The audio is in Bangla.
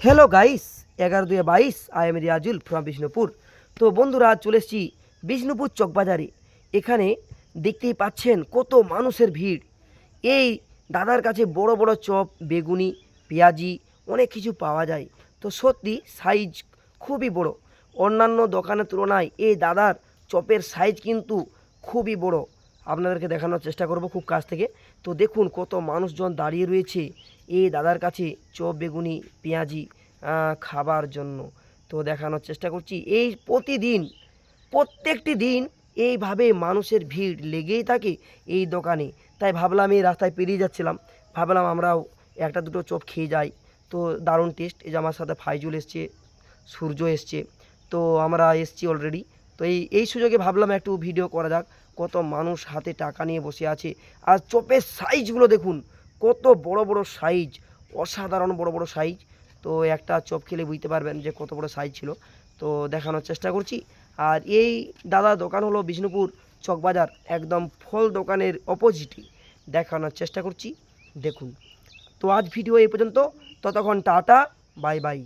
Hello guys, 11/2/22 I am Riazul from Bishnupur. তো বন্ধুরা, চলে এসেছি বিষ্ণুপুর চকবাজারে। এখানে দেখতেই পাচ্ছেন কত মানুষের ভিড়। এই দাদার কাছে বড় বড় চপ, বেগুনি, পেঁয়াজি অনেক কিছু পাওয়া যায়। তো সত্যি সাইজ খুবই বড়। অন্যান্য দোকানের তুলনায় এই দাদার চপের সাইজ কিন্তু খুবই বড়। আপনাদেরকে দেখানোর চেষ্টা করব খুব কাছ থেকে। তো দেখুন কত মানুষজন দাঁড়িয়ে রয়েছে এই দাদার কাছে চপ, বেগুনি, পেঁয়াজি খাবার জন্য। তো দেখানোর চেষ্টা করছি এই প্রত্যেকটি দিন এইভাবে মানুষের ভিড় লেগেই থাকে এই দোকানে। তাই ভাবলাম, এই রাস্তায় পেরিয়ে যাচ্ছিলাম, ভাবলাম আমরাও একটা দুটো চপ খেয়ে যাই। তো দারুণ টেস্ট। এই যে আমার সাথে ফাইজুল এসছে, সূর্য এসছে, তো আমরা এসছি অলরেডি। তো এই সুযোগে ভাবলাম একটু ভিডিও করা যাক। কত মানুষ হাতে টাকা নিয়ে বসে আছে। আর চপের সাইজগুলো দেখুন, কত বড় বড় সাইজ, অসাধারণ বড় বড় সাইজ। তো একটা চপ খেলে বুঝতে পারবেন যে কত বড় সাইজ ছিল। তো দেখানোর চেষ্টা করছি। আর এই দাদা দোকান হলো বিষ্ণুপুর চকবাজার, একদম ফল দোকানের অপোজিটে। দেখানোর চেষ্টা করছি, দেখুন। তো আজ ভিডিও এই পর্যন্ত। ততক্ষণ টাটা, বাই বাই।